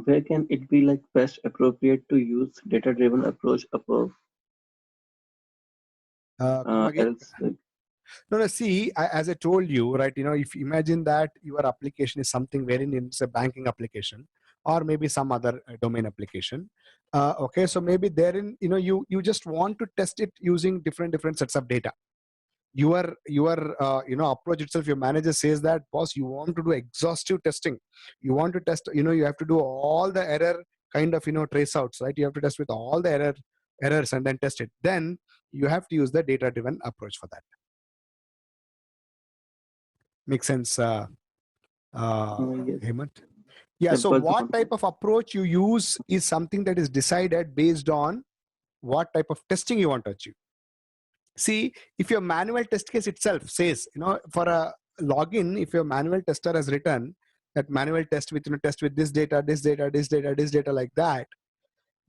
where can it be like best appropriate to use data-driven approach above? Come again. Else, like, No, no, see, as I told you, right, if you imagine that your application is something wherein it's a banking application or maybe some other domain application. Okay, so maybe therein, you just want to test it using different sets of data. Your approach itself, your manager says that, boss, you want to do exhaustive testing. You want to test, you have to do all the error kind of, trace outs, right? You have to test with all the errors and then test it. Then you have to use the data-driven approach for that. Makes sense, yes. Hemant? Yeah, Yeah, so because what type of approach you use is something that is decided based on what type of testing you want to achieve. See, if your manual test case itself says, for a login, if your manual tester has written that manual test with, test with this data, this data, this data, this data, like that,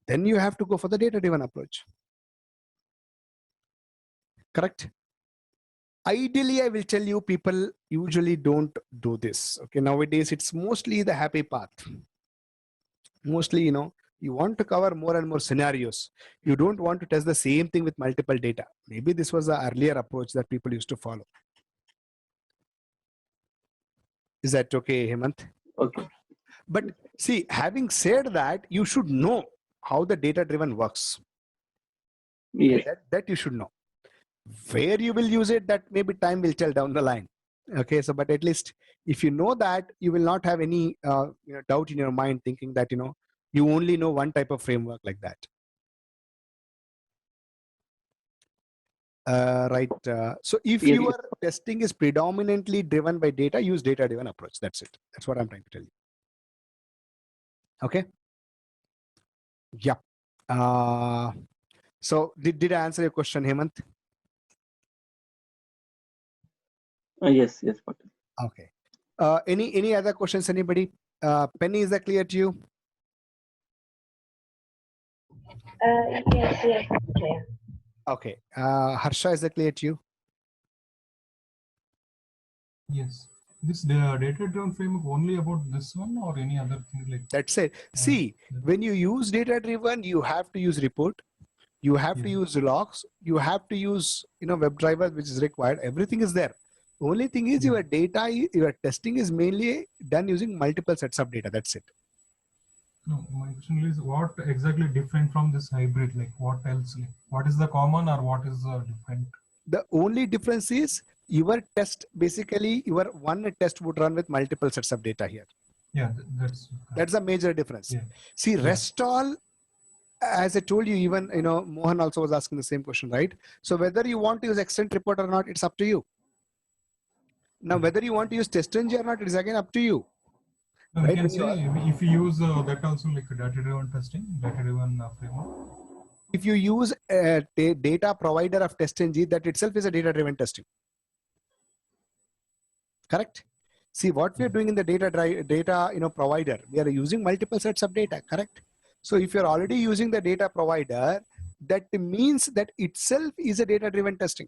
then you have to go for the data-driven approach. Correct? Ideally, I will tell you, people usually don't do this. Okay, nowadays it's mostly the happy path. Mostly, you want to cover more and more scenarios. You don't want to test the same thing with multiple data. Maybe this was the earlier approach that people used to follow. Is that okay, Hemant? okay. But see, having said that, you should know how the data-driven works. Yes. Okay, that you should know. Where you will use it, that maybe time will tell down the line. Okay, so but at least if you know that, you will not have any doubt in your mind thinking that you only know one type of framework like that. Right. So if Yes. your testing is predominantly driven by data, use data-driven approach. That's it. That's what I'm trying to tell you. Okay. Yeah. So did I answer your question, Hemant? Yes. Yes. Patil. Okay. Any other questions? Anybody? Penny, is that clear to you? Yes, clear. Okay. Harsha, is that clear to you? Yes. This data-driven framework only about this one or any other thing like? That's it. See, when you use data-driven, you have to use report. You have to use logs. You have to use WebDriver, which is required. Everything is there. The only thing is your data, your testing is mainly done using multiple sets of data. That's it. No, my question is what exactly different from this hybrid? Like what else? Like what is the common or what is different? The only difference is your test, basically your one test would run with multiple sets of data here. Yeah, that's a major difference. Yeah. See, rest all, as I told you, even Mohan also was asking the same question, right? So whether you want to use extent report or not, it's up to you. Now whether you want to use TestNG or not, it is again up to you. No, right? We can say if you use that also like data-driven testing, data-driven framework. If you use a data provider of TestNG, that itself is a data-driven testing. Correct? See, what we are doing in the data provider, we are using multiple sets of data. Correct? So if you're already using the data provider, that means that itself is a data-driven testing.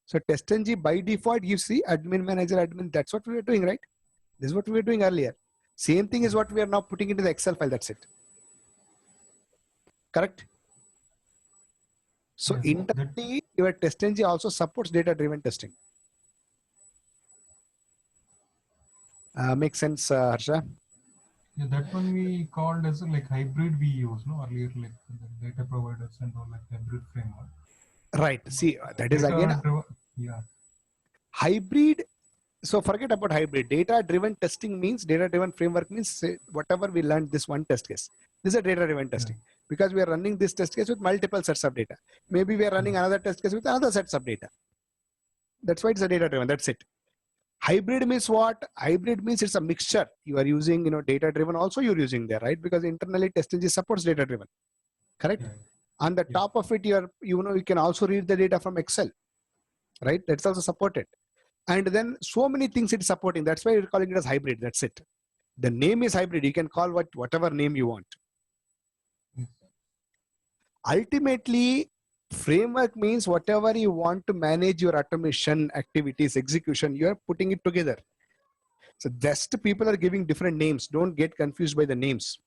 So TestNG by default gives the admin, manager, admin. That's what we were doing, right? This is what we were doing earlier. Same thing is what we are now putting into the Excel file. That's it. Correct? So internally, your TestNG also supports data-driven testing. Makes sense, Harsha? Yeah, that one we called as like hybrid we use, no? Earlier, like the data providers and all, like hybrid framework. Right. See, that is again hybrid. So forget about hybrid. Data-driven testing means, data-driven framework means whatever we learned this one test case. This is a data-driven testing because we are running this test case with multiple sets of data. Maybe we are running another test case with another sets of data. That's why it's a data-driven. That's it. Hybrid means what? Hybrid means it's a mixture. You are using, data-driven also you're using there, right? Because internally TestNG supports data-driven. Correct? On the top of it, you can also read the data from Excel, right? That's also supported. And then so many things it's supporting. That's why you're calling it as hybrid. That's it. The name is hybrid. You can call whatever name you want. Ultimately, framework means whatever you want to manage your automation activities, execution, you're putting it together. So just people are giving different names. Don't get confused by the names.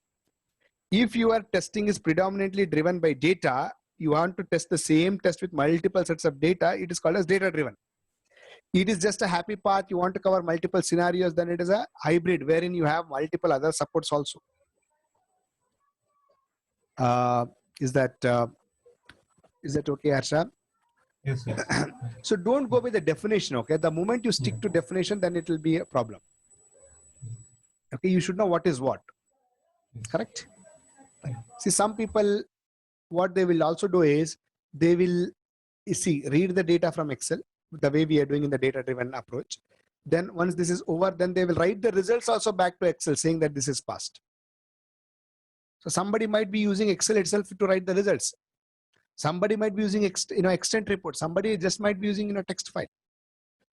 If your testing is predominantly driven by data, you want to test the same test with multiple sets of data, it is called as data driven. It is just a happy path, you want to cover multiple scenarios, then it is a hybrid wherein you have multiple other supports also. Is that okay, Harsha? Yes, yes. So don't go with the definition, okay? The moment you stick to definition, then it will be a problem. Okay, you should know what is what. Yes. Correct? See, some people, what they will also do is they will read the data from Excel the way we are doing in the data driven approach. Then once this is over, then they will write the results also back to Excel saying that this is passed. So somebody might be using Excel itself to write the results. Somebody might be using extent report. Somebody just might be using text file.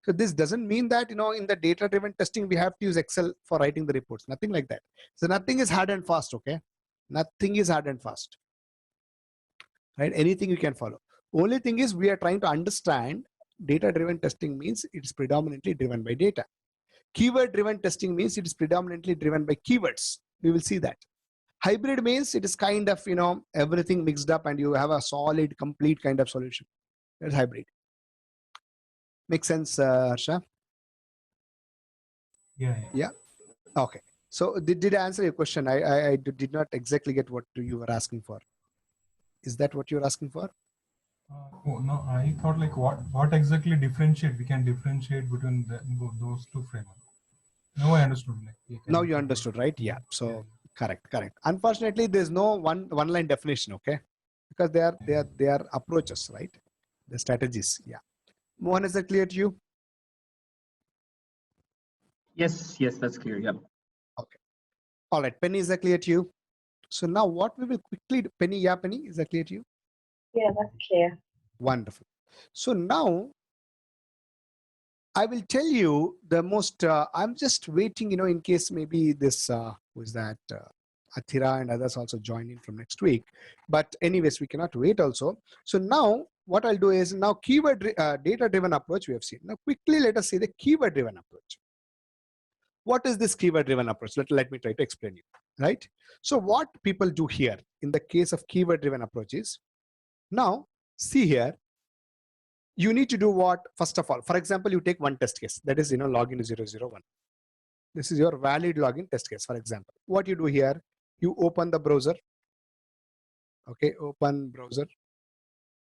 So this doesn't mean that in the data driven testing we have to use Excel for writing the reports. Nothing like that. So nothing is hard and fast. Okay, nothing is hard and fast. Right? Anything you can follow. Only thing is we are trying to understand data driven testing means it's predominantly driven by data. Keyword driven testing means it is predominantly driven by keywords. We will see that. Hybrid means it is kind of everything mixed up and you have a solid complete kind of solution. That's hybrid. Make sense, Harsha? Yeah. Okay. So did I answer your question? I did not exactly get what you were asking for. Is that what you're asking for? Oh, no, I thought like what exactly differentiate? We can differentiate between those two frameworks. Now I understood. Now you understood, right? Yeah. So correct. Unfortunately, there's no one line definition. Okay, because they are approaches, right? The strategies. Yeah. Mohan, is that clear to you? Yes, that's clear. Yeah. Okay. All right. Penny, is that clear to you? So now what we will quickly, Penny, is that clear to you? Yeah, that's clear. Wonderful. So now I will tell you the most, I'm just waiting, in case maybe this, was that Athira and others also join in from next week. But anyways, we cannot wait also. So now what I'll do is now keyword data driven approach we have seen. Now quickly let us see the keyword driven approach. What is this keyword driven approach? Let me try to explain you, right? So what people do here in the case of keyword driven approaches, now see here, you need to do what? First of all, for example, you take one test case, that is login 001. This is your valid login test case, for example. What you do here, you open the browser. Okay, open browser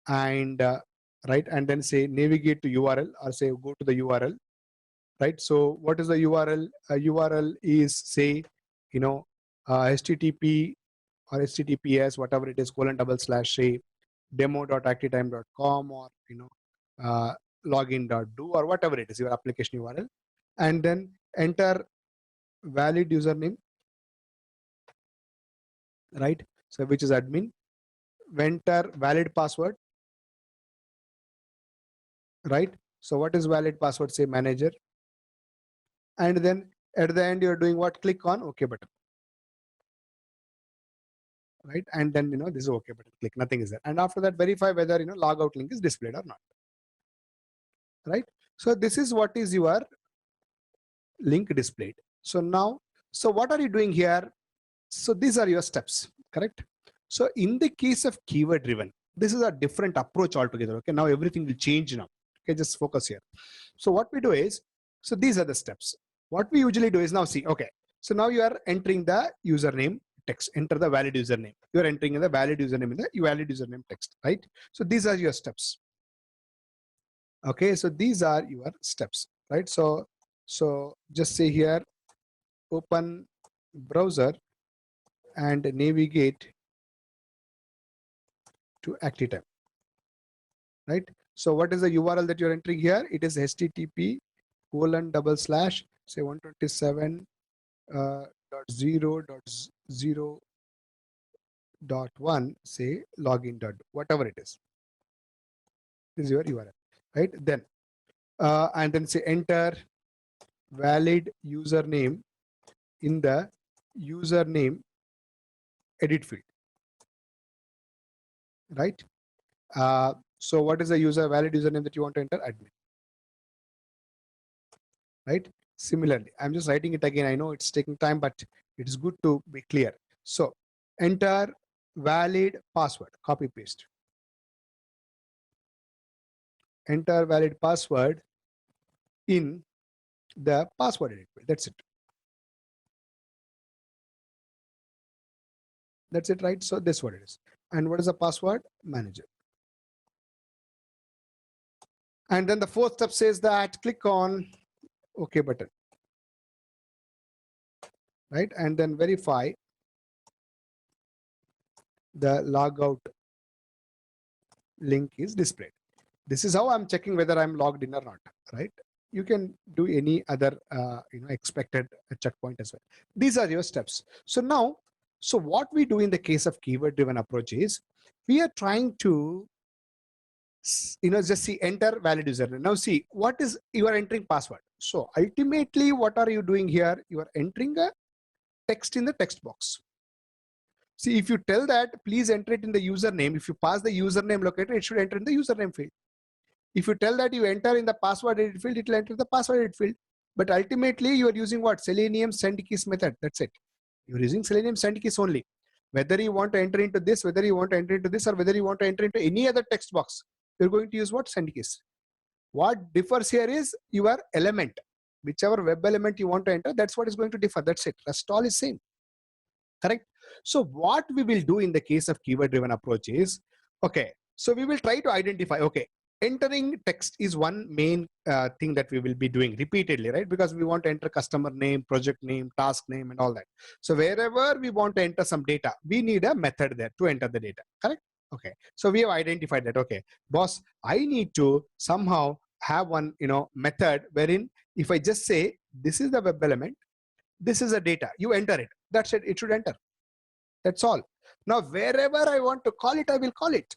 and right, and then say navigate to URL or say go to the URL. Right, so what is the URL? URL is say HTTP or HTTPS, whatever it is, :/ say demo.activetime.com or login.do or whatever it is, your application URL, and then enter valid username, right? So which is admin. Enter valid password, right? So what is valid password? Say manager. And then at the end you're doing what? Click on OK button, right? And then this is OK button, click, nothing is there. And after that verify whether logout link is displayed or not, right? So this is what is your link displayed. So now, so what are you doing here? So these are your steps, correct? So in the case of keyword driven, this is a different approach altogether. Okay, now everything will change now. Okay, just focus here. So what we do is, so these are the steps. What we usually do is now see, okay, so now you are entering the username text, enter the valid username. You are entering in the valid username in the valid username text, right? So these are your steps. Okay, so these are your steps, right? So just say here, open browser and navigate to ActiveTime, right? So what is the URL that you're entering here? It is HTTP : say 127.0.0.1 say login. Whatever it is. This is your URL, right? Then and then say enter valid username in the username edit field, right? So what is the valid username that you want to enter? Admin, right? Similarly, I'm just writing it again. I know it's taking time, but it is good to be clear. So enter valid password, copy paste. Enter valid password in the password edit field. That's it. That's it, right? So this is what it is. And what is the password? Manager. And then the fourth step says that click on OK button, right? And then verify the logout link is displayed. This is how I'm checking whether I'm logged in or not, right? You can do any other expected checkpoint as well. These are your steps. So now, so what we do in the case of keyword driven approach is we are trying to just see enter valid username. Now see what is you are entering password. So ultimately what are you doing here? You are entering a text in the text box. See, if you tell that please enter it in the username, if you pass the username locator, it should enter in the username field. If you tell that you enter in the password edit field, it will enter the password edit field. But ultimately you are using what? Selenium send keys method. That's it. You're using Selenium send keys only. Whether you want to enter into this, whether you want to enter into this, or whether you want to enter into any other text box, you're going to use what? Send keys. What differs here is your element. Whichever web element you want to enter, that's what is going to differ. That's it. Rest all is same. Correct? So what we will do in the case of keyword driven approach is, okay, so we will try to identify, okay, entering text is one main thing that we will be doing repeatedly, right? Because we want to enter customer name, project name, task name, and all that. So wherever we want to enter some data, we need a method there to enter the data, correct? Okay, so we have identified that, okay, boss, I need to somehow have one, method wherein if I just say, this is the web element, this is the data, you enter it. That's it, it should enter. That's all. Now, wherever I want to call it, I will call it.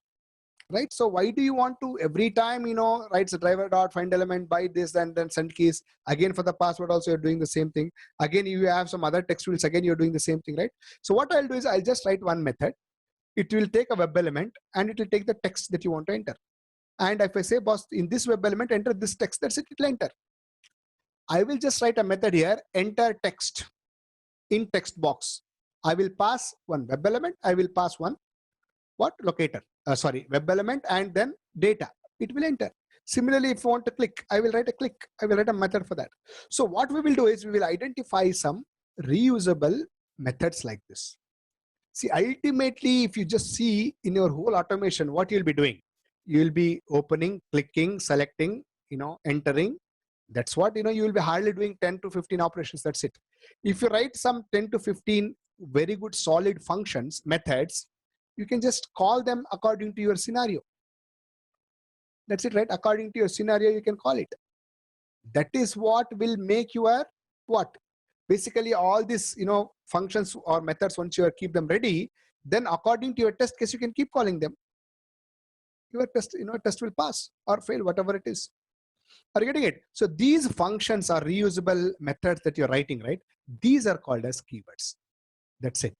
Right? So why do you want to every time, writes the driver dot find element by this and then send keys again for the password also you're doing the same thing. Again, you have some other text fields, again, you're doing the same thing, right? So what I'll do is I'll just write one method. It will take a web element and it will take the text that you want to enter. And if I say, boss, in this web element, enter this text, that's it, it will enter. I will just write a method here, enter text in text box. I will pass one web element. I will pass one what? Locator. Web element and then data. It will enter. Similarly, if you want to click, I will write a click. I will write a method for that. So what we will do is we will identify some reusable methods like this. See, ultimately, if you just see in your whole automation, what you'll be doing, you'll be opening, clicking, selecting, entering. That's what, you will be hardly doing 10 to 15 operations. That's it. If you write some 10 to 15 very good solid functions, methods, you can just call them according to your scenario. That's it, right? According to your scenario, you can call it. That is what will make your what? Basically, all these, functions or methods, once you keep them ready, then according to your test case, you can keep calling them. Your test, test will pass or fail, whatever it is. Are you getting it? So these functions are reusable methods that you're writing, right? These are called as keywords. That's it.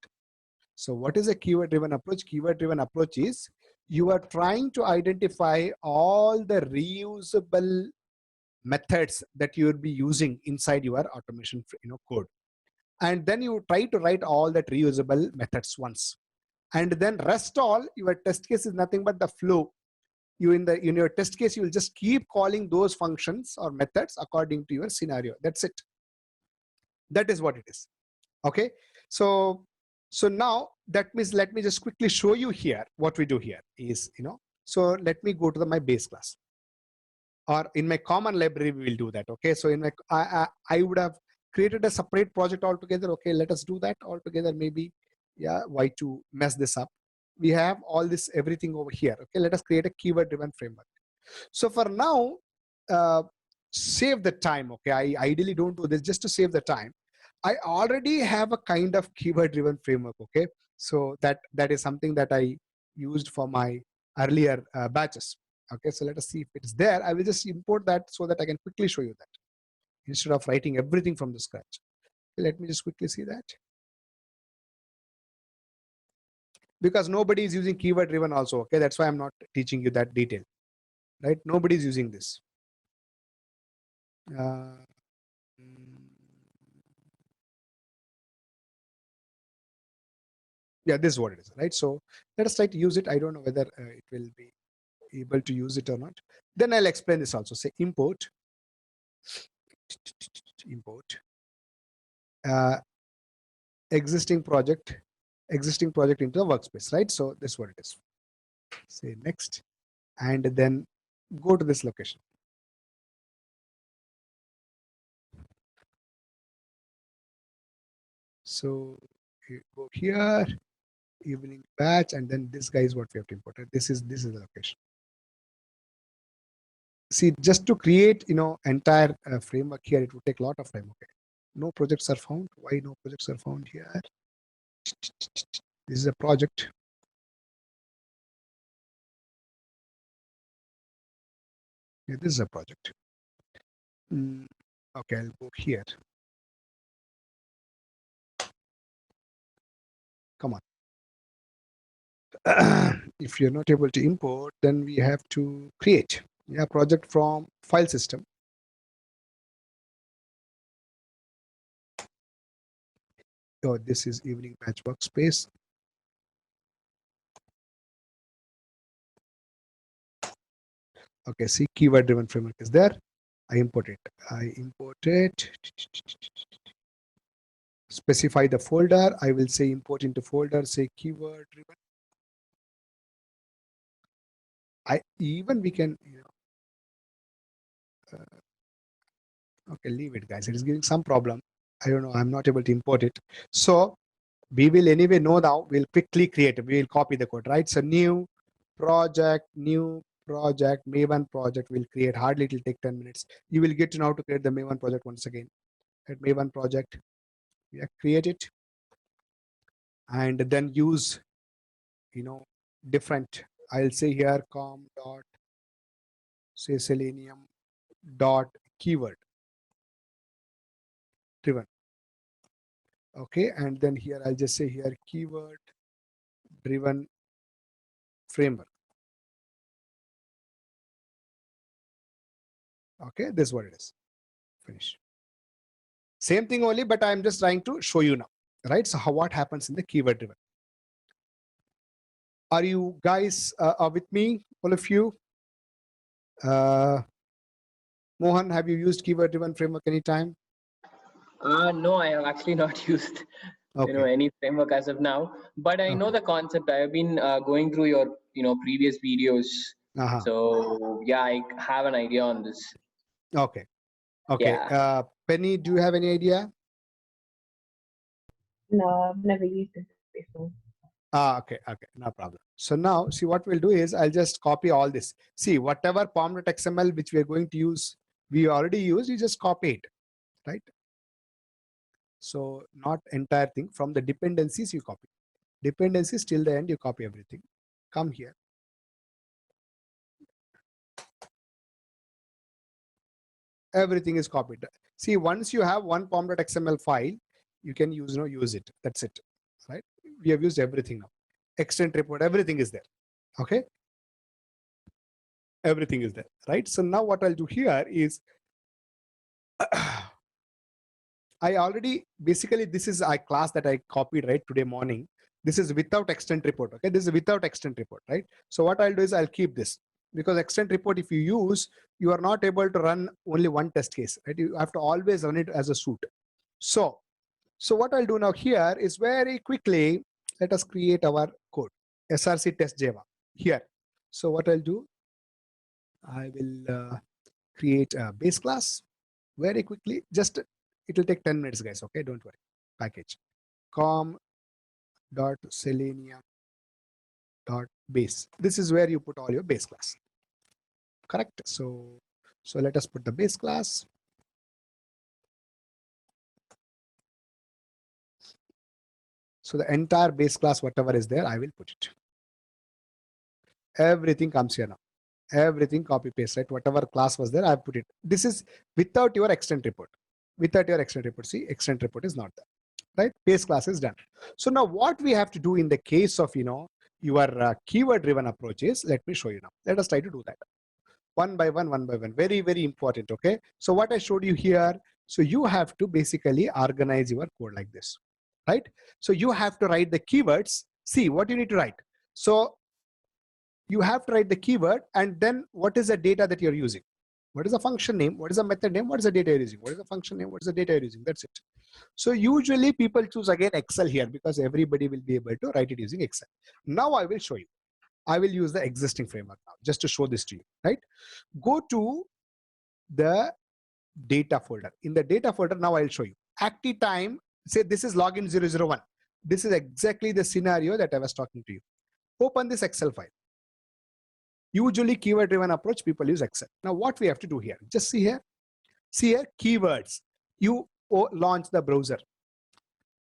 So what is a keyword driven approach? Keyword driven approach is you are trying to identify all the reusable methods that you will be using inside your automation code. And then you try to write all that reusable methods once. And then rest all, your test case is nothing but the flow. You in your test case, you will just keep calling those functions or methods according to your scenario. That's it. That is what it is. Okay. So now that means, let me just quickly show you here what we do here is, so let me go to my base class, or in my common library, we will do that. Okay. So in my, I would have created a separate project altogether. Okay. Let us do that altogether. Maybe, yeah, why to mess this up? We have all this, everything over here. Okay. Let us create a keyword driven framework. So for now, save the time. Okay. I ideally don't do this just to save the time. I already have a kind of keyword driven framework. Okay. So that is something that I used for my earlier batches. Okay. So let us see if it's there. I will just import that so that I can quickly show you that instead of writing everything from the scratch. Let me just quickly see that. Because nobody is using keyword driven also. Okay. That's why I'm not teaching you that detail, right? Nobody is using this. Yeah, this is what it is, right? So let us try to use it. I don't know whether it will be able to use it or not. Then I'll explain this also. Say import uh, existing project into the workspace, right? So this is what it is. Say next, and then go to this location. So you go here, evening batch, and then this guy is what we have to import. This is the location. See, just to create entire framework here, it would take a lot of time. Okay, no projects are found. Why no projects are found here? This is a project. Yeah, this is a project. Okay, I'll go here. Come on. If you're not able to import, then we have to create a project from file system. Oh, this is evening batch workspace. Okay, see, keyword driven framework is there. I import it. Specify the folder. I will say import into folder, say keyword driven. We can, okay, leave it, guys. It is giving some problem. I don't know. I'm not able to import it. So we will anyway know now. We'll quickly create it. We will copy the code, right? So new project, Maven project will create. Hardly it will take 10 minutes. You will get to know how to create the Maven project once again. At Maven project, we create it, and then use different. I'll say here com dot say selenium dot keyword driven. Okay, and then here I'll just say here keyword driven framework. Okay, this is what it is. Finish. Same thing only, but I'm just trying to show you now, right? So what happens in the keyword driven? Are you guys with me, all of you? Mohan, have you used keyword driven framework anytime? No, I have actually not used any framework as of now, but I know the concept. I have been going through your previous videos, so yeah, I have an idea on this. Okay. Yeah. Penny, do you have any idea? No, I've never used it before. Okay, no problem. So now, see, what we'll do is I'll just copy all this. See, whatever pom.xml which we are going to use, we already used, you just copy it, right? So not entire thing. From the dependencies you copy. Dependencies till the end you copy everything. Come here. Everything is copied. See, once you have one pom.xml file, you can use it. That's it, right? We have used everything now. Extent report, everything is there. Okay. Everything is there, right? So now what I'll do here is I already basically this is a class that I copied right today morning. This is without extent report. Okay, this is without extent report, right? So what I'll do is I'll keep this, because extent report, if you use, you are not able to run only one test case, right? You have to always run it as a suite. So what I'll do now here is very quickly, let us create our code, src test java here. So what I'll do, I will create a base class very quickly. Just it will take 10 minutes, guys. Okay, don't worry. Package com dot selenium dot base. This is where you put all your base class. Correct. So let us put the base class. So the entire base class, whatever is there, I will put it. Everything comes here now. Everything copy paste, right? Whatever class was there, I put it. This is without your extent report. Without your extent report, see, extent report is not there, right? Base class is done. So now what we have to do in the case of your keyword driven approaches, let me show you now. Let us try to do that one by one. Very, very important. Okay. So what I showed you here, so you have to basically organize your code like this, right? So you have to write the keywords See what you need to write. So you have to write the keyword, and then what is the data that you're using? What is the function name? What is the method name? What is the data you're using? What is the function name? What is the data you're using? That's it. So usually people choose again Excel here because everybody will be able to write it using Excel. Now I will show you. I will use the existing framework now just to show this to you, right? Go to the data folder. In the data folder, now I'll show you. Active time, say this is login 001. This is exactly the scenario that I was talking to you. Open this Excel file. Usually keyword driven approach, people use Excel. Now what we have to do here, just see here, keywords. You launch the browser.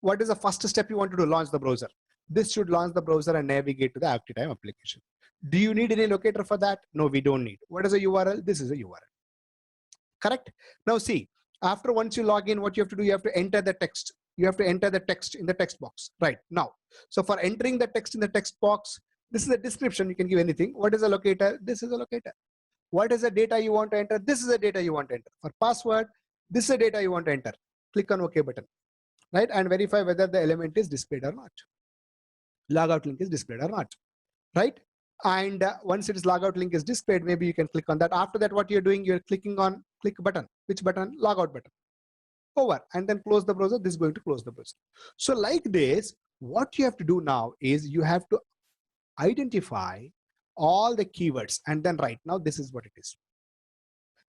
What is the first step you want to do? Launch the browser. This should launch the browser and navigate to the active time application. Do you need any locator for that? No, we don't need. What is a URL? This is a URL. Correct? Now see, after once you log in, what you have to do, you have to enter the text. You have to enter the text in the text box right now. So for entering the text in the text box, this is a description. You can give anything. What is a locator? This is a locator. What is the data you want to enter? This is the data you want to enter. For password, this is the data you want to enter. Click on OK button, right? And verify whether the element is displayed or not. Logout link is displayed or not, right? And once it is logout link is displayed, maybe you can click on that. After that, what you're doing, you're clicking on click button. Which button? Logout button. Over, and then close the browser. This is going to close the browser. So like this, what you have to do now is you have to identify all the keywords and then write. Now this is what it is.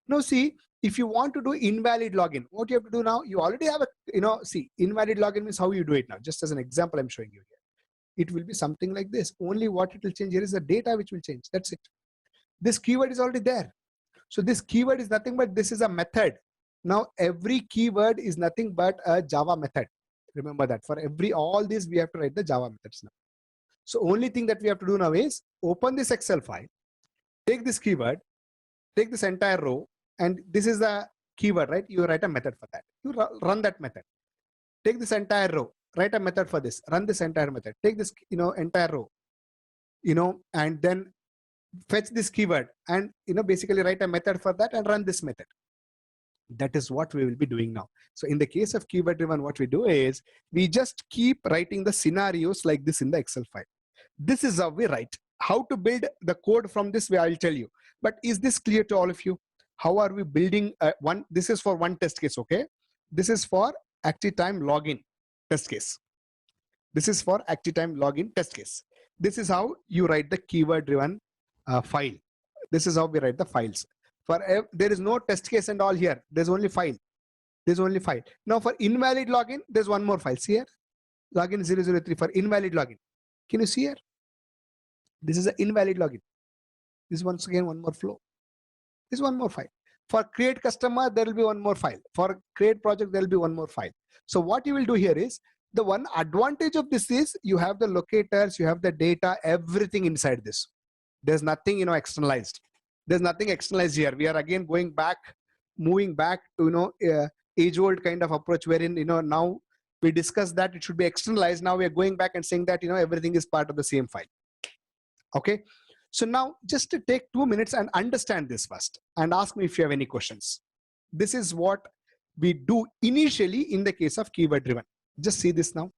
Now see, if you want to do invalid login, what you have to do now, you already have a, see, invalid login means how you do it now. Just as an example, I'm showing you here. It will be something like this. Only what it will change here is the data which will change. That's it. This keyword is already there. So this keyword is nothing but this is a method. Now every keyword is nothing but a Java method. Remember that for all these we have to write the Java methods now. So only thing that we have to do now is open this Excel file, take this keyword, take this entire row, and this is the keyword, right? You write a method for that. You run that method. Take this entire row, write a method for this, run this entire method. Take this, entire row, and then fetch this keyword and, basically write a method for that and run this method. That is what we will be doing now. So in the case of keyword driven, what we do is we just keep writing the scenarios like this in the Excel file. This is how we write. How to build the code from this way, I'll tell you. But is this clear to all of you? How are we building one? This is for one test case, okay? This is for active time login test case. This is for active time login test case. This is how you write the keyword driven file. This is how we write the files. There is no test case and all here. There's only file. There's only file. Now for invalid login, there's one more file. See here, login 003 for invalid login. Can you see here? This is an invalid login. This is once again one more flow. This is one more file. For create customer, there will be one more file. For create project, there will be one more file. So what you will do here is, the one advantage of this is you have the locators, you have the data, everything inside this. There's nothing, externalized. There's nothing externalized here. We are again going back, moving back to, age-old kind of approach wherein, now we discussed that it should be externalized. Now we are going back and saying that, everything is part of the same file. Okay. So now just to take 2 minutes and understand this first and ask me if you have any questions. This is what we do initially in the case of keyword driven. Just see this now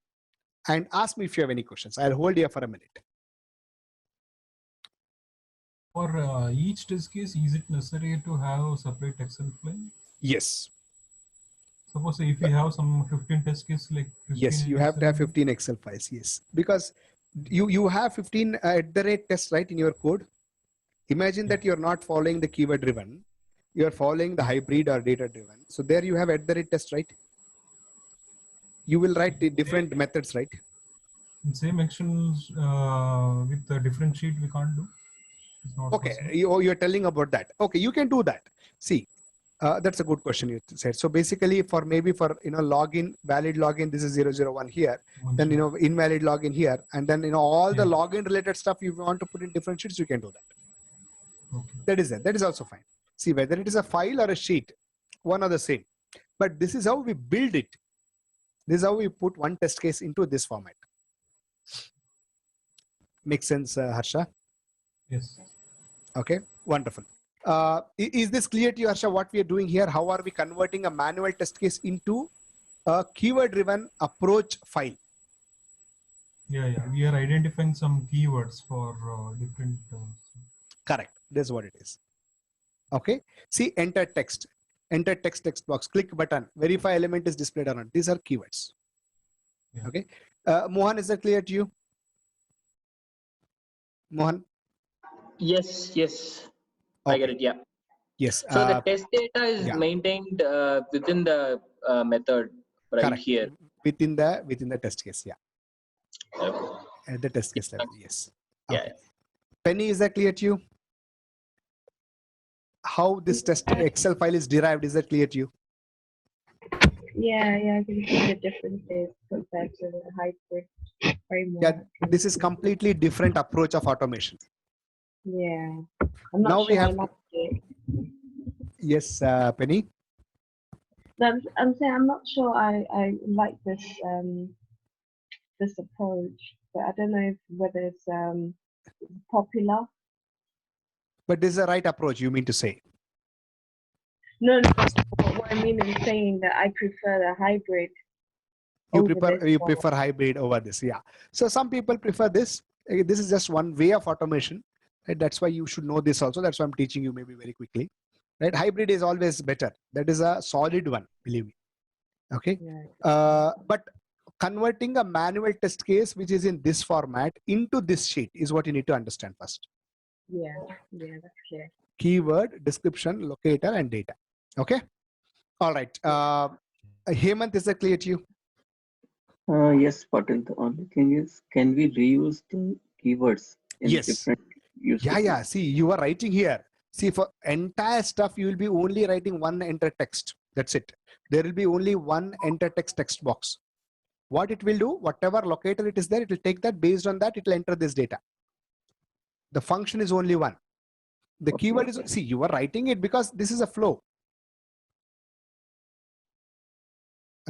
and ask me if you have any questions. I'll hold here for a minute. For each test case, is it necessary to have a separate Excel file? Yes. Suppose if you have some 15 test cases, like 15 yes, you have to have 15 Excel files. Yes, because you have 15 @test, right, in your code. Imagine that you're not following the keyword driven, you're following the hybrid or data driven. So there you have @test, right? You will write the different methods, right? Same actions with a different sheet we can't do. Okay, you're telling about that. Okay, you can do that. See, that's a good question you said. So basically for login, valid login, this is 001 here. Then, invalid login here. And then, all the login related stuff you want to put in different sheets, you can do that. Okay. That is it. That is also fine. See, whether it is a file or a sheet, one or the same. But this is how we build it. This is how we put one test case into this format. Makes sense, Harsha? Yes. Okay, wonderful. Is this clear to you, Harsha, what we are doing here? How are we converting a manual test case into a keyword driven approach file? Yeah. We are identifying some keywords for different. Correct. This is what it is. Okay. See, enter text. Enter text box. Click button. Verify element is displayed or not. These are keywords. Yeah. Okay. Mohan, is that clear to you? Mohan? Yes. Okay. I get it. Yeah. Yes. So the test data is yeah. maintained within the method right Correct. here. Within the test case. Yeah. Okay. At the test case level. Yes. Yeah. Okay. Penny, is that clear to you? How this test Excel file is derived, is that clear to you? Yeah, I can see the differences compared to the hybrid framework. Yeah, this is completely different approach of automation. Yeah, I'm not Now sure we have I like it. Yes, Penny. I'm saying I'm not sure I like this this approach, but I don't know whether it's popular. But this is the right approach, you mean to say? No, what I mean is saying that I prefer the hybrid. You prefer hybrid over this, yeah. So some people prefer this. This is just one way of automation. Right? That's why you should know this also. That's why I'm teaching you maybe very quickly. Right? Hybrid is always better. That is a solid one, believe me. Okay. Yeah. But converting a manual test case which is in this format into this sheet is what you need to understand first. Yeah, that's clear. Keyword, description, locator, and data. Okay. All right. Hemant, is that clear to you? Yes, Patil. The only thing is, can we reuse the keywords in different use cases? Yeah. See, you are writing here. See, for entire stuff, you will be only writing one enter text. That's it. There will be only one enter text box. What it will do, whatever locator it is there, it will take that. Based on that, it will enter this data. The function is only one. The keyword is, see, you are writing it because this is a flow.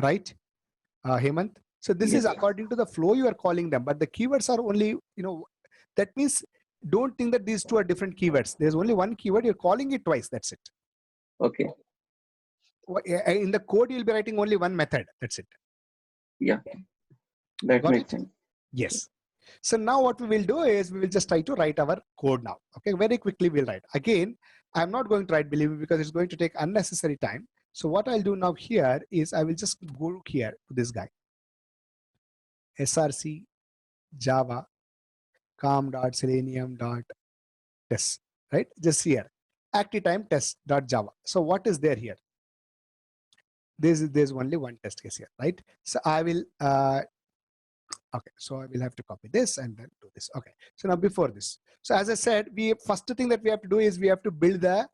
Right, Hemant? So this is according to the flow you are calling them, but the keywords are only, that means don't think that these two are different keywords. There's only one keyword, you're calling it twice, that's it. Okay. In the code, you'll be writing only one method, that's it. Yeah, that Got makes it? sense. Yes. So now what we will do is we will just try to write our code now. Okay, very quickly we'll write. Again, I'm not going to write, believe me, because it's going to take unnecessary time. So what I'll do now here is I will just go here to this guy. src java com.selenium.test, right? Just here, active time test.java. So what is there here? There's only one test case here, right? So I will, okay, so I will have to copy this and then do this. Okay, so now before this, so as I said, first thing that we have to do is we have to build the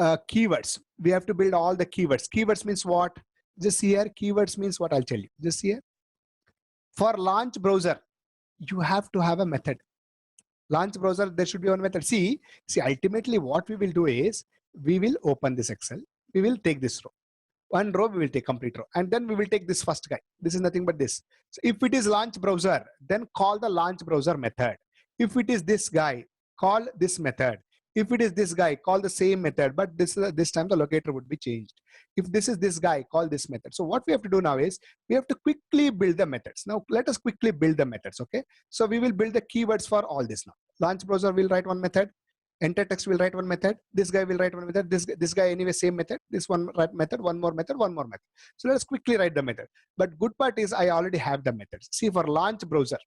keywords. We have to build all the keywords. Keywords means what? Just here, keywords means what? I'll tell you. Just here. For launch browser, you have to have a method. Launch browser, there should be one method. See, ultimately what we will do is we will open this Excel. We will take this row. One row, we will take complete row. And then we will take this first guy. This is nothing but this. So if it is launch browser, then call the launch browser method. If it is this guy, call this method. If it is this guy, call the same method, but this time the locator would be changed. If this is this guy, call this method. So what we have to do now is we have to quickly build the methods. Now let us quickly build the methods. Okay. So we will build the keywords for all this now. Launch browser will write one method. Enter text will write one method. This guy will write one method. This guy anyway same method. This one write method. One more method. One more method. So let us quickly write the method. But good part is I already have the methods. See, for launch browser.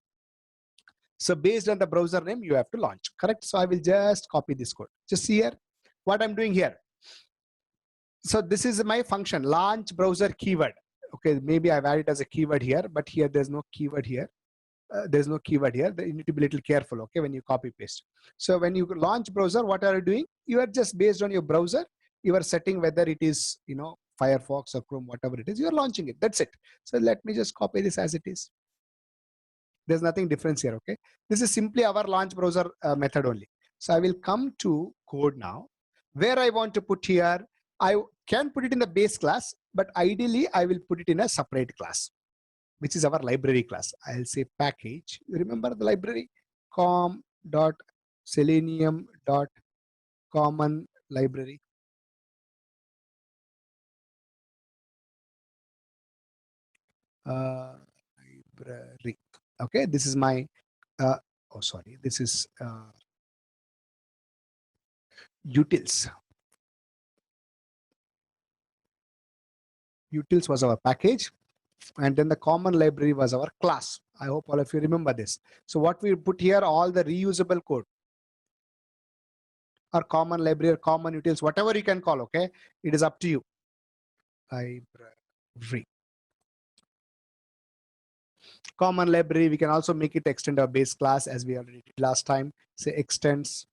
So based on the browser name, you have to launch. Correct. So I will just copy this code. Just see here what I'm doing here. So this is my function, launch browser keyword. Okay, maybe I've added as a keyword here, but here there's no keyword here. There's no keyword here. You need to be a little careful, okay, when you copy paste. So when you launch browser, what are you doing? You are just based on your browser, you are setting whether it is, Firefox or Chrome, whatever it is, you are launching it. That's it. So let me just copy this as it is. There's nothing different here, okay? This is simply our launch browser method only. So I will come to code now. Where I want to put here, I can put it in the base class, but ideally I will put it in a separate class, which is our library class. I'll say package. You remember the library? com.selenium.common library. Library. Okay, this is my, oh, sorry, this is utils. Utils was our package, and then the common library was our class. I hope all of you remember this. So what we put here, all the reusable code, or common library or common utils, whatever you can call, okay? It is up to you. Library. Common library, we can also make it extend our base class as we already did last time. Say extends.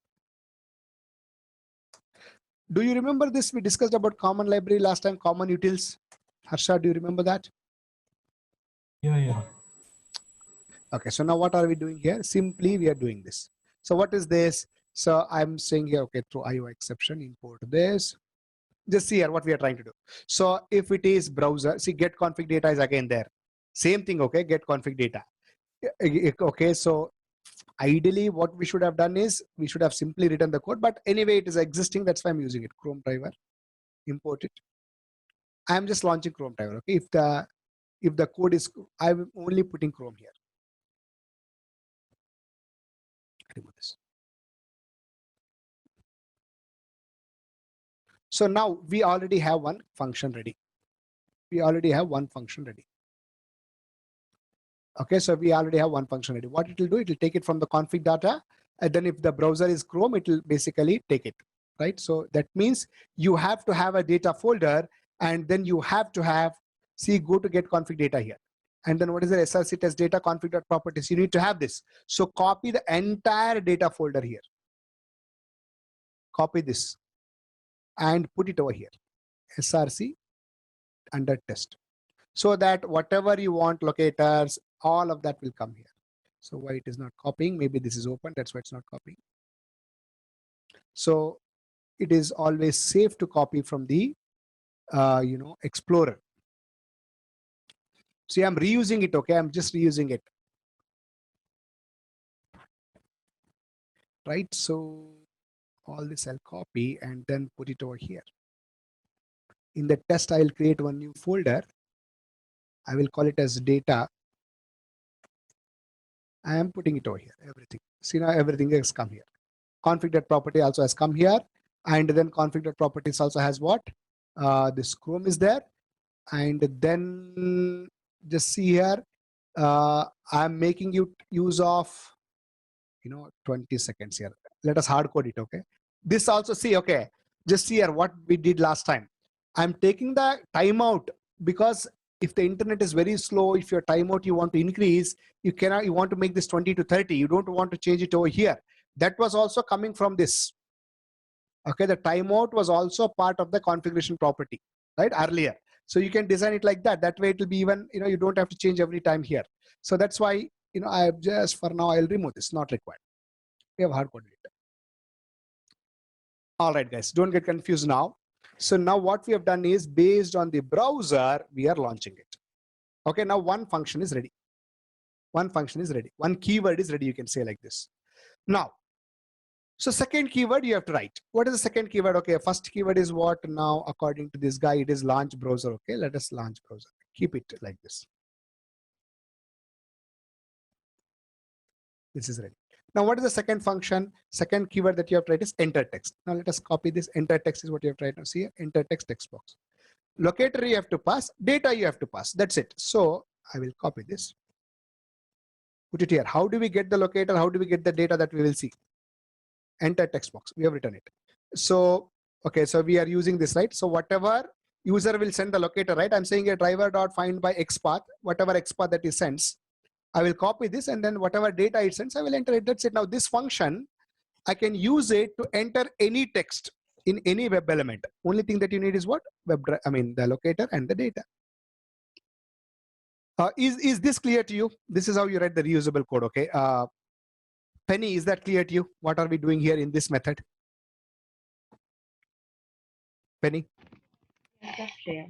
Do you remember this? We discussed about common library last time, common utils. Harsha, do you remember that? Yeah. Okay, so now what are we doing here? Simply we are doing this. So what is this? So I'm saying here, okay, through IO exception, import this. Just see here what we are trying to do. So if it is browser, see get config data is again there. Same thing, okay, get config data. Okay, so ideally what we should have done is we should have simply written the code, but anyway it is existing, that's why I'm using it. Chrome driver, import it. I'm just launching Chrome driver. Okay, if the code is, I'm only putting Chrome here. Remove this. So now we already have one function ready. We already have one function ready. Okay, so we already have one function ready. What it will do, it will take it from the config data, and then if the browser is Chrome, it will basically take it, right? So that means you have to have a data folder, and then you have to have, see, go to get config data here. And then what is the src test data config.properties? You need to have this. So copy the entire data folder here. Copy this and put it over here. src under test. So that whatever you want, locators, all of that will come here. So why it is not copying? Maybe this is open, that's why it's not copying. So it is always safe to copy from the Explorer. See, I'm reusing it, okay? I'm just reusing it. Right, so all this I'll copy and then put it over here. In the test, I'll create one new folder. I will call it as data. I am putting it over here, everything. See, now everything has come here. Config.property also has come here. And then config.properties also has what? This Chrome is there. And then just see here, I'm making use of, 20 seconds here. Let us hard code it, okay? This also, see, okay, just see here what we did last time. I'm taking the timeout because if the internet is very slow, if your timeout you want to increase, you want to make this 20 to 30. You don't want to change it over here. That was also coming from this. Okay, the timeout was also part of the configuration property, right, earlier. So you can design it like that. That way it will be even, you don't have to change every time here. So that's why, I just, for now, I'll remove this, not required. We have hard coded it. All right, guys, don't get confused now. So now what we have done is based on the browser, we are launching it. Okay, now one function is ready. One function is ready. One keyword is ready, you can say like this. Now, so second keyword you have to write. What is the second keyword? Okay, first keyword is what now according to this guy, it is launch browser. Okay, let us launch browser. Keep it like this. This is ready. Now, what is the second function? Second keyword that you have to write is enter text. Now let us copy this. Enter text is what you have to write. Now see here, enter text text box. Locator you have to pass, data you have to pass. That's it. So I will copy this. Put it here. How do we get the locator? How do we get the data that we will see? Enter text box. We have written it. So, okay, so we are using this, right? So whatever user will send the locator, right? I'm saying a driver.find by XPath, whatever XPath that he sends. I will copy this and then whatever data it sends, I will enter it. That's it. Now this function, I can use it to enter any text in any web element. Only thing that you need is what? The locator and the data. Is this clear to you? This is how you write the reusable code, okay? Penny, is that clear to you? What are we doing here in this method? Penny? That's clear.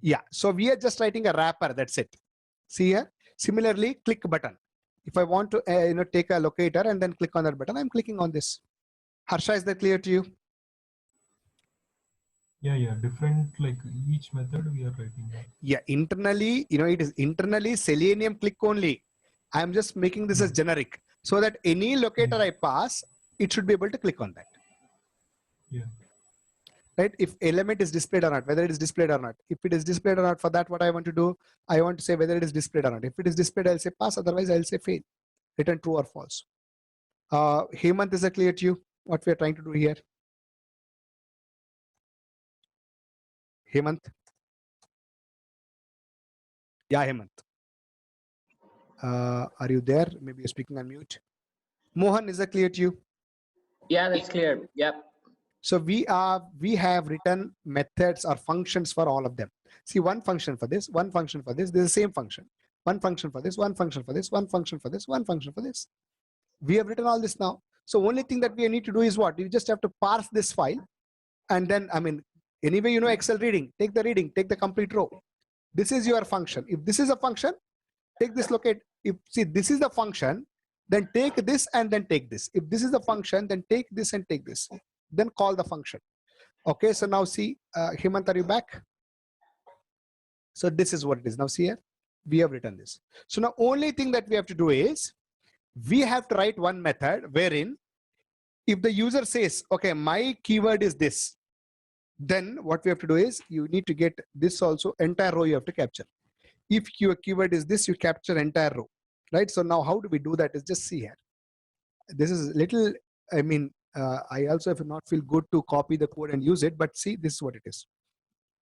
Yeah, so we are just writing a wrapper, that's it. See here? Similarly, click button. If I want to take a locator and then click on that button, I'm clicking on this. Harsha, is that clear to you? Yeah. Different, like each method we are writing that. Yeah, internally, it is internally Selenium click only. I'm just making this as generic so that any locator I pass, it should be able to click on that. Yeah. Right? If element is displayed or not, whether it is displayed or not. If it is displayed or not, for that, what I want to do, I want to say whether it is displayed or not. If it is displayed, I'll say pass. Otherwise, I'll say fail. Return true or false. Hemant, is it clear to you what we are trying to do here? Hemant? Yeah, Hemant. Are you there? Maybe you're speaking on mute. Mohan, is that clear to you? Yeah, that's clear. Yep. So we have written methods or functions for all of them. See, one function for this, one function for this. This is the same function. One function for this, one function for this, one function for this, one function for this. We have written all this now. So only thing that we need to do is what? You just have to parse this file, and then, I mean, anyway, you know Excel reading. Take the complete row. This is your function. If this is a function, take this locate. If see this is the function, then take this and then take this. If this is the function, then take this and take this. Then call the function. Okay, so now see, Hemant, are you back? So this is what it is. Now see here, we have written this. So now only thing that we have to do is, we have to write one method wherein if the user says, okay, my keyword is this, then what we have to do is you need to get this also, entire row you have to capture. If your keyword is this, you capture entire row, right? So now how do we do that is just see here. This is little, I mean, I also if not feel good to copy the code and use it, but see, this is what it is.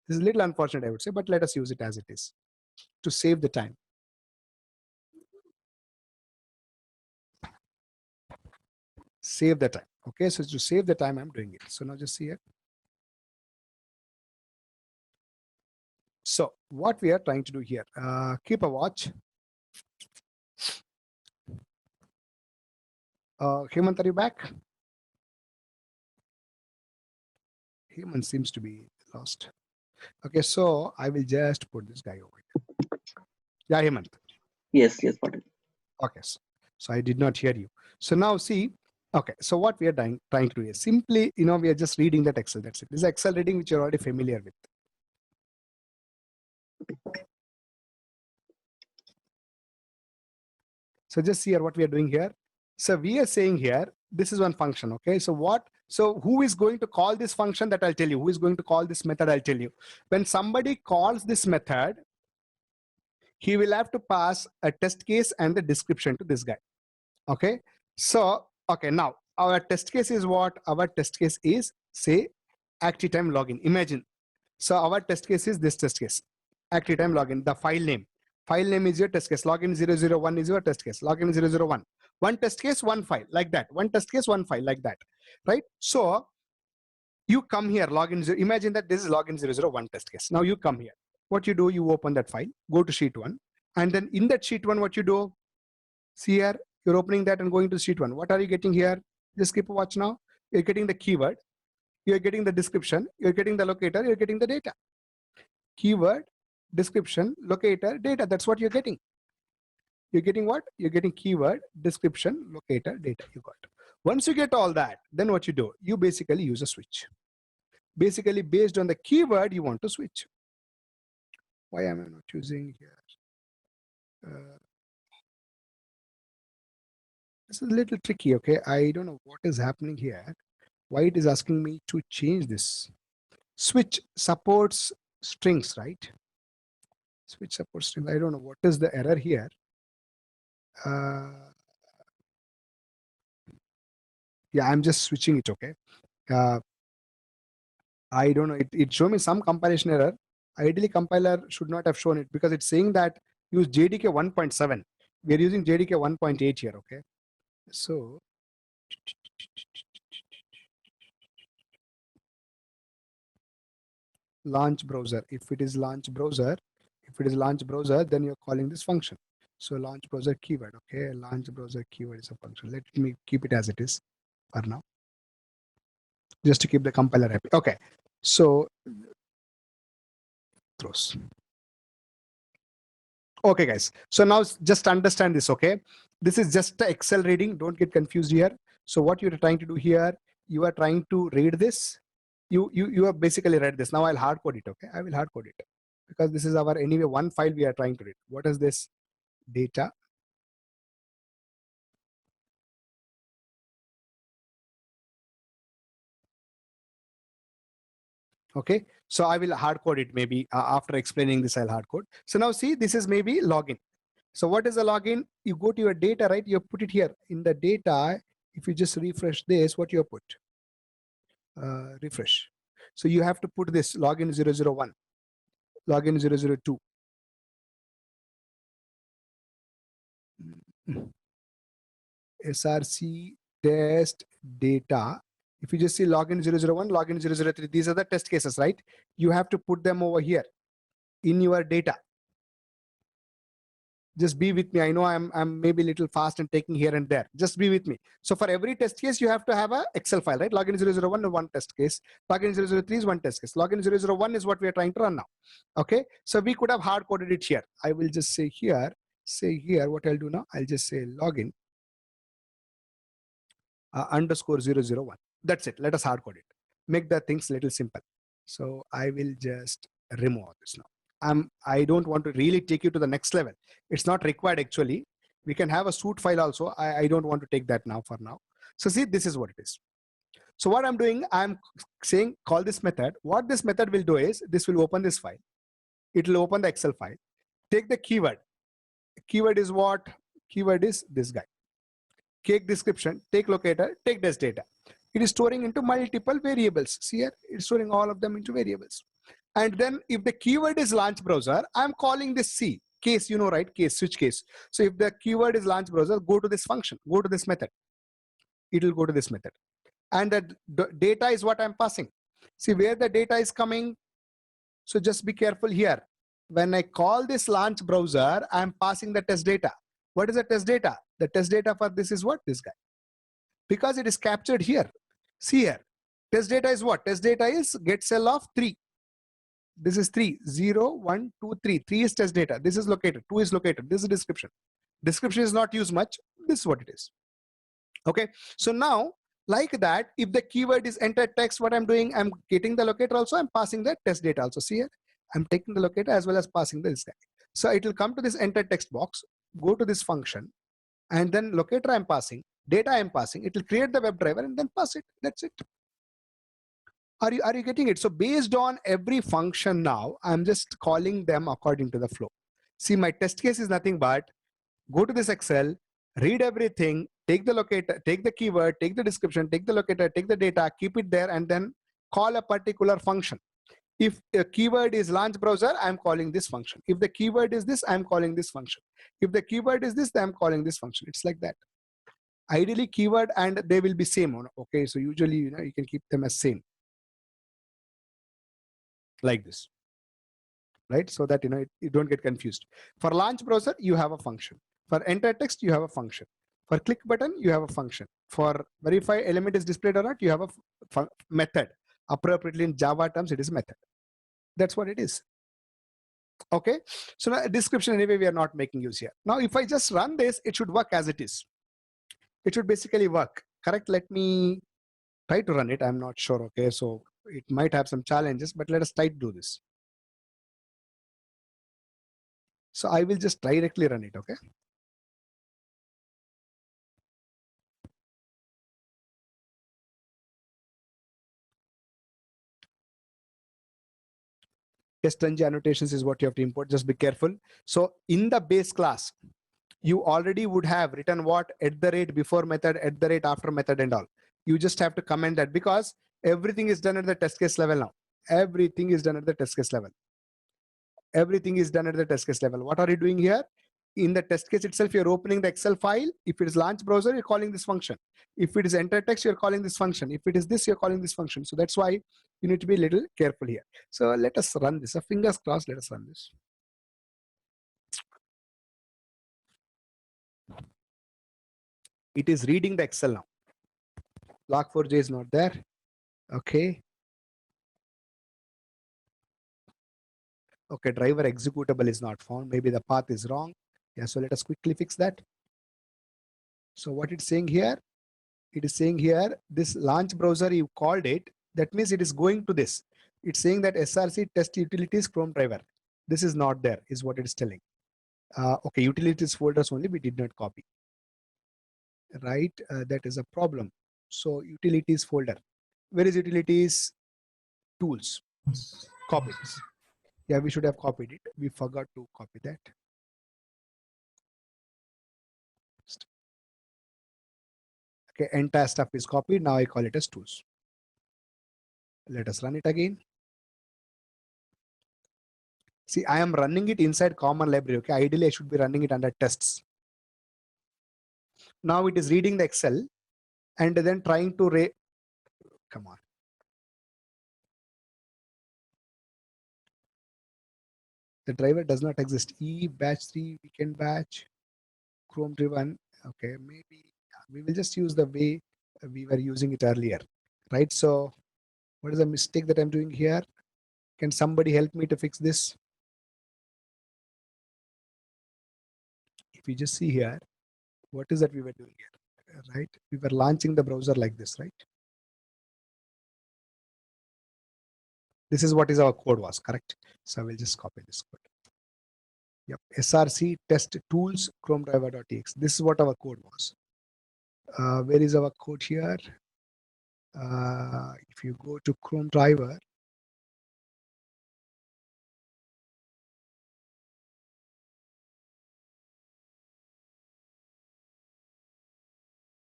This is a little unfortunate, I would say, but let us use it as it is to save the time. Save the time. Okay, so to save the time, I'm doing it. So now just see here. So what we are trying to do here, keep a watch. Hemant, are you back? Hemant seems to be lost. Okay, so I will just put this guy over here. Yeah, Hemant. Yes, Patil. Okay, so I did not hear you. So now see, okay, so what we are trying to do is simply, you know, we are just reading that Excel. That's it. This is Excel reading, which you're already familiar with. So just see here what we are doing here. So we are saying here, this is one function. Okay, so what? So who is going to call this function? That I'll tell you. Who is going to call this method? I'll tell you. When somebody calls this method, he will have to pass a test case and the description to this guy. Okay, so okay, now our test case is what? Our test case is, say, active time login. Imagine. So our test case is this test case, active time login, the file name. File name is your test case. Login 001 is your test case. Login 001. One test case, one file, like that. One test case, one file, like that. Right? So you come here, login. Imagine that this is login 001 test case. Now you come here. What you do, you open that file, go to sheet 1. And then in that sheet 1, what you do? See here, you're opening that and going to sheet 1. What are you getting here? Just keep a watch now. You're getting the keyword. You're getting the description. You're getting the locator. You're getting the data. Keyword, description, locator, data. That's what you're getting. You're getting what? You're getting keyword, description, locator, data. You got. Once you get all that, then what you do? You basically use a switch. Basically, based on the keyword, you want to switch. Why am I not using here? This is a little tricky. Okay, I don't know what is happening here. Why it is asking me to change this? Switch supports strings, right? Switch supports strings. I don't know what is the error here. Yeah, I'm just switching it. Okay. I don't know. It showed me some compilation error. Ideally, compiler should not have shown it because it's saying that use JDK 1.7. We are using JDK 1.8 here. Okay. So launch browser. If it is launch browser, then you're calling this function. So launch browser keyword. Okay, launch browser keyword is a function. Let me keep it as it is for now, just to keep the compiler happy. Okay, so throws. Okay, guys. So now just understand this. Okay, this is just the Excel reading. Don't get confused here. So what you're trying to do here, you are trying to read this. You have basically read this. Now I'll hard code it. Okay, I will hard code it because this is our anyway one file we are trying to read. What is this? Data. Okay, so I will hard code it maybe after explaining this. I'll hard code. So now see, this is maybe login. So what is a login? You go to your data, right? You put it here in the data. If you just refresh this, what you put? Refresh. So you have to put this login 001, login 002. SRC test data. If you just see login 001, login 003, these are the test cases, right? You have to put them over here in your data. Just be with me. I know I'm maybe a little fast and taking here and there. Just be with me. So for every test case, you have to have a Excel file, right? Login 001 is one test case. Login 003 is one test case. Login 001 is what we are trying to run now. Okay. So we could have hard coded it here. I will just say here, what I'll do now. I'll just say login underscore 001. That's it. Let us hard code it. Make the things little simple. So I will just remove this now. I don't want to really take you to the next level. It's not required actually. We can have a suit file also. I don't want to take that now for now. So see, this is what it is. So what I'm doing, I'm saying call this method. What this method will do is this will open this file. It will open the Excel file. Take the keyword. Keyword is what? Keyword is this guy. Take description, take locator, take test data. It is storing into multiple variables. See here, it's storing all of them into variables. And then if the keyword is launch browser, I'm calling this C case, you know, right? Case, switch case. So if the keyword is launch browser, go to this function, go to this method. It will go to this method. And the data is what I'm passing. See where the data is coming. So just be careful here. When I call this launch browser, I'm passing the test data. What is the test data? The test data for this is what? This guy. Because it is captured here. See here. Test data is what? Test data is get cell of 3. This is 3. 0, 1, 2, 3. 3 is test data. This is located. 2 is located. This is description. Description is not used much. This is what it is. Okay. So now, like that, if the keyword is enter text, what I'm doing, I'm getting the locator also. I'm passing the test data also. See here. I'm taking the locator as well as passing this guy. So it will come to this enter text box. Go to this function. And then locator I'm passing, data I'm passing, it will create the WebDriver and then pass it. That's it. Are you getting it? So based on every function now, I'm just calling them according to the flow. See, my test case is nothing but go to this Excel, read everything, take the locator, take the keyword, take the description, take the locator, take the data, keep it there, and then call a particular function. If a keyword is launch browser, I'm calling this function. If the keyword is this, I'm calling this function. If the keyword is this, then I'm calling this function. It's like that. Ideally, keyword and they will be same. Okay, so usually you can keep them as same, like this, right? So that you don't get confused. For launch browser, you have a function. For enter text, you have a function. For click button, you have a function. For verify element is displayed or not, you have a method. Appropriately in Java terms, it is method. That's what it is. Okay, so now description anyway we are not making use here. Now if I just run this, it should work as it is. It should basically work, correct? Let me try to run it. I'm not sure. Okay, so it might have some challenges, but let us try to do this. So I will just directly run it. Okay. String annotations is what you have to import. Just be careful. So in the base class, you already would have written what @ before method, @ after method and all. You just have to comment that because everything is done at the test case level now. Everything is done at the test case level. Everything is done at the test case level. What are you doing here? In the test case itself, you're opening the Excel file. If it is launch browser, you're calling this function. If it is enter text, you're calling this function. If it is this, you're calling this function. So that's why you need to be a little careful here. So let us run this. Fingers crossed, let us run this. It is reading the Excel now. Log4j is not there. Okay. Okay, driver executable is not found. Maybe the path is wrong. Yeah, so let us quickly fix that. So what it's saying here, it is saying here, this launch browser, you called it. That means it is going to this. It's saying that SRC test utilities Chrome driver. This is not there, is what it is telling. Okay, utilities folders only, we did not copy. Right, that is a problem. So utilities folder. Where is utilities? Tools. Copy this. Yeah, we should have copied it. We forgot to copy that. Okay, entire stuff is copied. Now I call it as tools. Let us run it again. See, I am running it inside common library. Okay, ideally I should be running it under tests. Now it is reading the Excel and then trying to come on. The driver does not exist. E batch 3 weekend batch Chrome driven. Okay, maybe we will just use the way we were using it earlier, right? So what is the mistake that I'm doing here? Can somebody help me to fix this? If you just see here, what is that we were doing here, right? We were launching the browser like this, right? This is what is our code was, correct? So we'll just copy this code. Yep, src test tools chrome driver.txt. This is what our code was. Where is our code here? If you go to Chrome driver,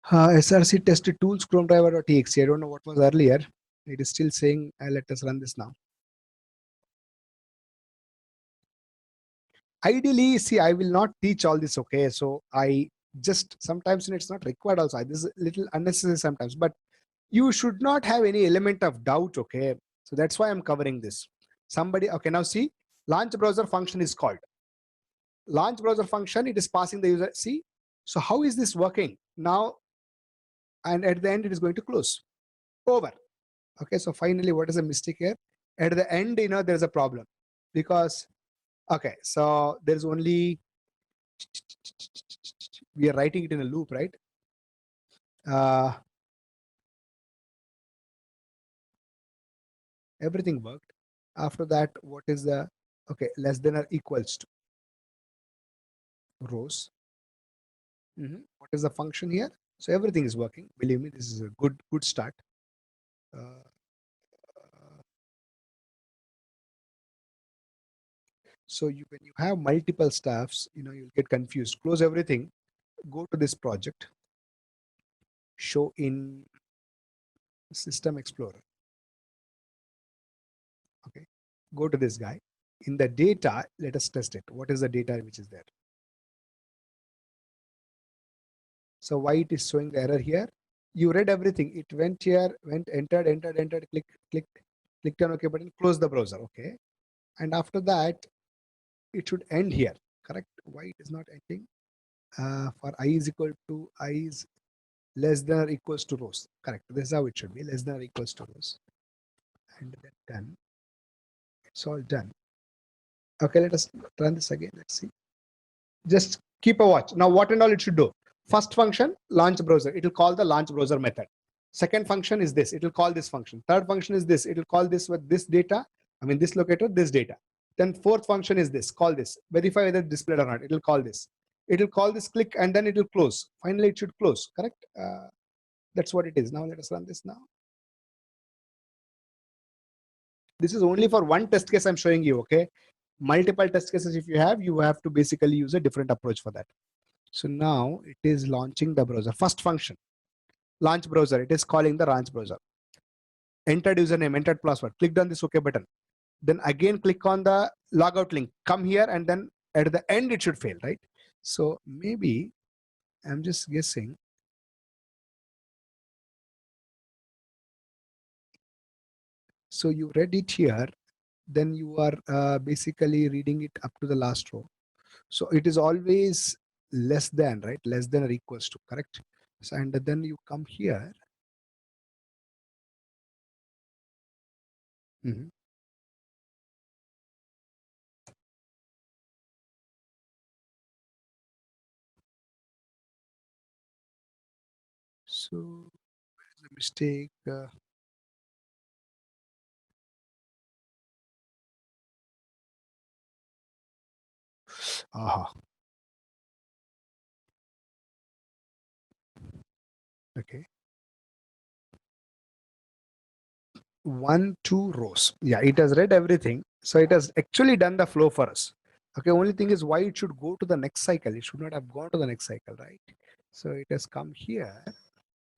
src test tools chrome driver.txt. I don't know what was earlier. It is still saying, let us run this now. Ideally, see, I will not teach all this, okay? So I just sometimes it's not required also. This is a little unnecessary sometimes, but you should not have any element of doubt, okay? So that's why I'm covering this. Somebody, okay, now see, launch browser function is called. Launch browser function, it is passing the user, see? So how is this working? Now, and at the end, it is going to close. Over. Okay, so finally, what is the mistake here? At the end, there's a problem because, okay, so there's only, we are writing it in a loop, right? Everything worked. After that, what is the, okay, less than or equals to rows. What is the function here? So everything is working. Believe me, this is a good start. So when you have multiple staffs, you'll get confused. Close everything. Go to this project. Show in System Explorer. Okay. Go to this guy. In the data, let us test it. What is the data which is there? So why it is showing the error here? You read everything. It went here, entered, clicked on OK button, close the browser. Okay. And after that, it should end here. Correct? Why it is not ending? For I is equal to I is less than or equals to rows. Correct. This is how it should be. Less than or equals to rows. And then done. It's all done. Okay, let us run this again. Let's see. Just keep a watch. Now, what and all it should do? First function, launch browser. It will call the launch browser method. Second function is this. It will call this function. Third function is this. It will call this with this data. I mean, this locator, this data. Then fourth function is this. Call this. Verify whether it's displayed or not. It will call this. It will call this, click, and then it will close. Finally, it should close. Correct? That's what it is. Now, let us run this now. This is only for one test case I'm showing you, okay? Multiple test cases if you have to basically use a different approach for that. So now it is launching the browser. First function, launch browser. It is calling the launch browser. Entered username, entered password. Clicked on this OK button. Then again click on the logout link. Come here and then at the end it should fail, right? So maybe I'm just guessing. So you read it here, then you are basically reading it up to the last row. So it is always less than, right? Less than or equals to, correct? So, and then you come here. So where is the mistake? Okay. 1, 2 rows. Yeah, it has read everything. So it has actually done the flow for us. Okay, only thing is why it should go to the next cycle. It should not have gone to the next cycle, right? So it has come here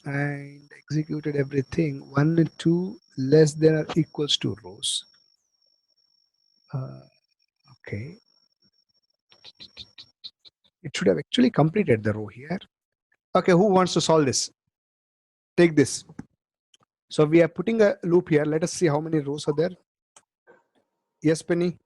and executed everything. 1 and 2 less than or equals to rows. Okay. It should have actually completed the row here. Okay, who wants to solve this? Take this. So we are putting a loop here. Let us see how many rows are there. Yes, Penny.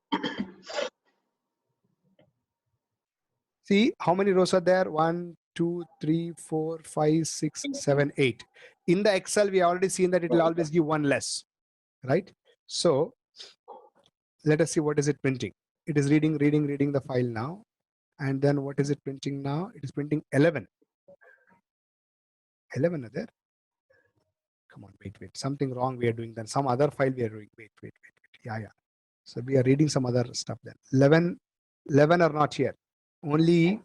See how many rows are there? 1, 2, 3, 4, 5, 6, 7, 8. In the Excel, we already seen that it will always give one less, right? So let us see what is it printing. It is reading the file now. And then what is it printing now? It is printing 11. 11 are there. Come on, wait. Something wrong we are doing then. Some other file we are doing. Wait. Yeah. So we are reading some other stuff then. 11 are not here. Only,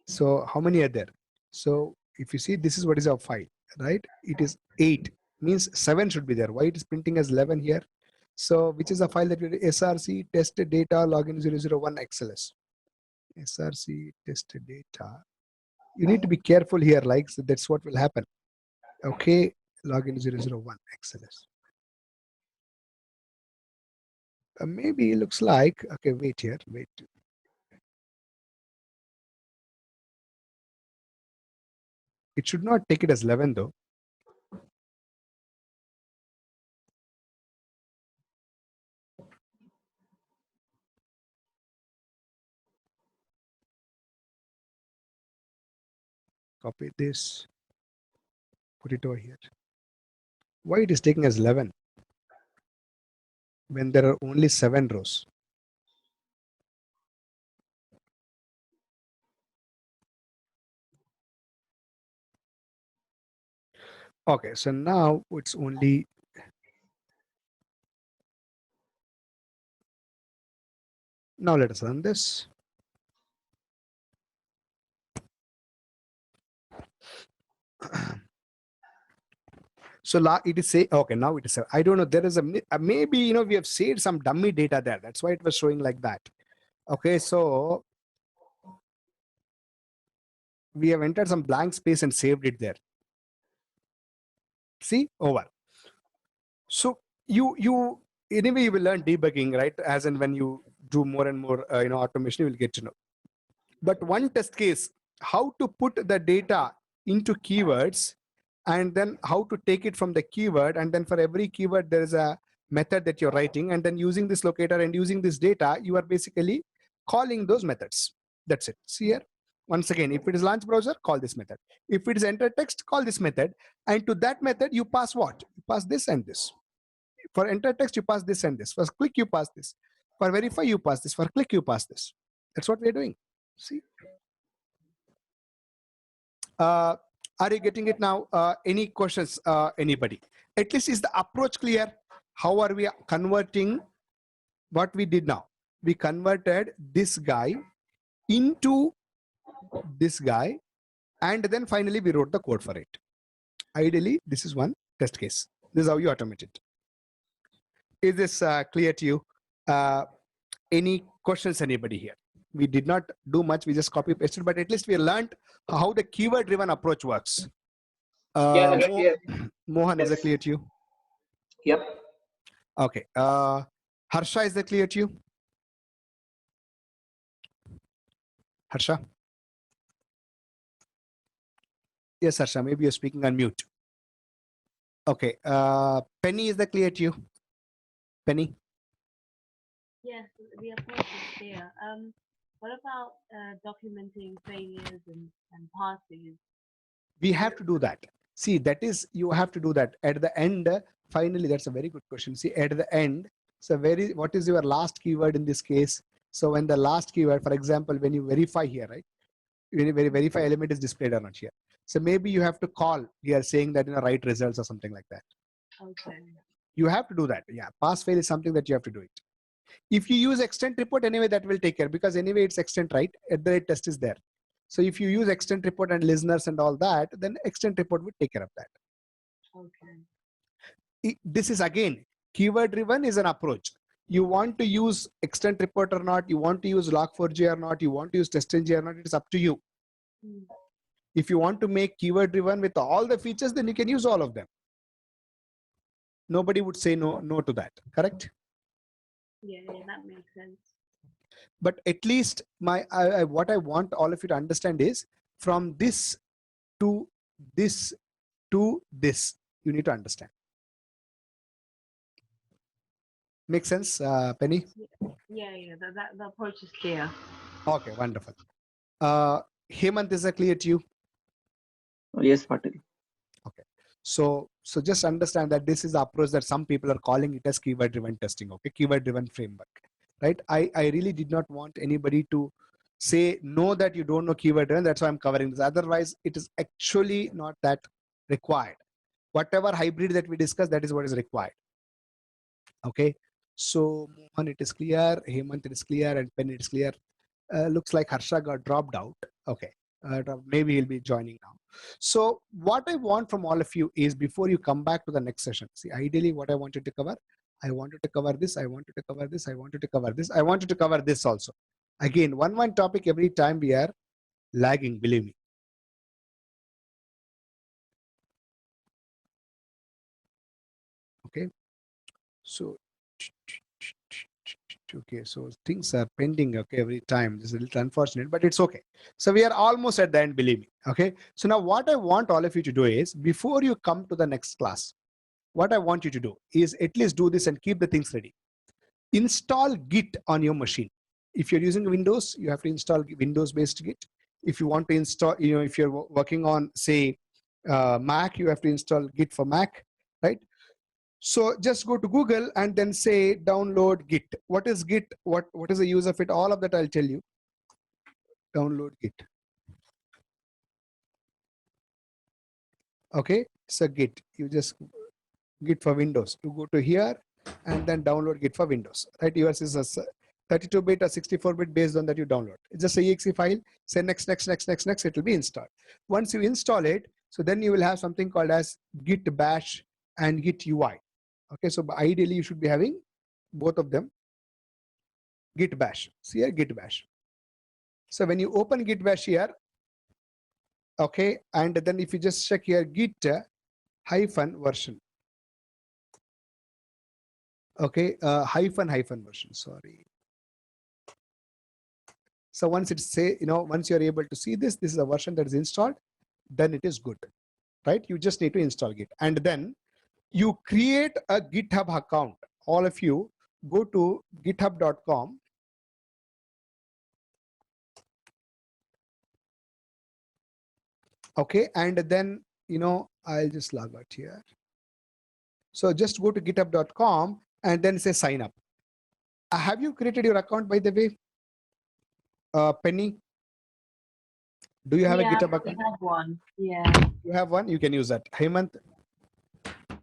so how many are there? So if you see, this is what is our file, right? It is 8, means 7 should be there. Why it is printing as 11 here? So which is the file that we src test data login 001 XLS. Src test data. You need to be careful here, like, so that's what will happen. Okay, login 001 XLS. Maybe it looks like, okay, wait. It should not take it as 11 though. Copy this, put it over here. Why it is taking as 11 when there are only 7 rows? Okay, so now it's only, now let us run this. So it is say, okay, now it is, I don't know, there is a maybe, we have saved some dummy data there. That's why it was showing like that. Okay, so we have entered some blank space and saved it there. See, over. So you anyway, you will learn debugging, right? As and when you do more and more, automation, you will get to know. But one test case, how to put the data into keywords, and then how to take it from the keyword, and then for every keyword there is a method that you're writing, and then using this locator and using this data, you are basically calling those methods. That's it. See here, once again, if it is launch browser, call this method. If it is enter text, call this method, and to that method you pass what? You pass this and this. For enter text, you pass this and this. For click, you pass this. For verify, you pass this. For click, you pass this. That's what we're doing. See, are you getting it now? Any questions, anybody? At least is the approach clear? How are we converting what we did now? We converted this guy into this guy, and then finally we wrote the code for it. Ideally, this is one test case. This is how you automate it. Is this clear to you? Any questions, anybody here? We did not do much, we just copy pasted, but at least we learned how the keyword driven approach works. Yeah, that's clear. Mohan, is it clear to you? Yep. Okay. Harsha, is that clear to you? Harsha? Yes, Harsha, maybe you're speaking on mute. Okay. Penny, is that clear to you? Penny? Yes, the approach is clear. What about documenting failures and passes? We have to do that. See, that is, you have to do that at the end. Finally, that's a very good question. See, at the end, so what is your last keyword in this case? So when the last keyword, for example, when you verify here, right? When you verify element is displayed or not here. So maybe you have to call here saying that write results or something like that. Okay. You have to do that. Yeah, pass fail is something that you have to do it. If you use extent report, anyway, that will take care, because anyway it's extent, right? At the test is there. So if you use extent report and listeners and all that, then extent report will take care of that. Okay. this is again, keyword driven is an approach. You want to use extent report or not, you want to use log4j or not, you want to use testng or not, it is up to you. If you want to make keyword driven with all the features, then you can use all of them. Nobody would say no to that, correct? Yeah, that makes sense. But at least what I want all of you to understand is, from this to this to this, you need to understand. Make sense, Penny? Yeah, the approach is clear. Okay, wonderful. Hemant, is that clear to you? Yes, Patil. Okay. So just understand that this is the approach that some people are calling it as keyword driven testing. Okay, keyword driven framework, right? I really did not want anybody to say no that you don't know keyword driven. That's why I'm covering this. Otherwise, it is actually not that required. Whatever hybrid that we discussed, that is what is required. Okay. So Mohan, it is clear. Hemant, it is clear, and Penny, it is clear. Looks like Harsha got dropped out. Okay. Maybe he'll be joining now. So what I want from all of you is, before you come back to the next session, see, ideally what I wanted to cover, I wanted to cover this, I wanted to cover this, I wanted to cover this, I wanted to cover this also. Again, one topic every time, we are lagging, believe me. Okay. So okay, so things are pending, okay, every time. This is a little unfortunate, but it's okay. So we are almost at the end, believe me. Okay, so now what I want all of you to do is, before you come to the next class, what I want you to do is at least do this and keep the things ready. Install Git on your machine. If you're using Windows, you have to install Windows based Git. If you want to install, if you're working on, say, Mac, you have to install Git for Mac, right? So just go to Google and then say download Git. What is Git? What is the use of it? All of that I'll tell you. Download Git. Okay, so Git. You just Git for Windows. You go to here and then download Git for Windows. Right? Yours is a 32-bit or 64-bit, based on that you download. It's just a exe file. Say next. It will be installed. Once you install it, so then you will have something called as Git Bash and Git UI. Okay, so ideally you should be having both of them. Git Bash. See here, Git Bash. So when you open Git Bash here, okay, and then if you just check here, Git hyphen version. Okay, hyphen version. Sorry. So once it say, once you're able to see this is a version that is installed, then it is good, right? You just need to install Git, and then you create a GitHub account. All of you go to github.com. Okay, and then, I'll just log out here. So just go to github.com and then say sign up. Have you created your account, by the way? Penny, do you have a GitHub account? I have one. Yeah. You have one? You can use that. Hemant?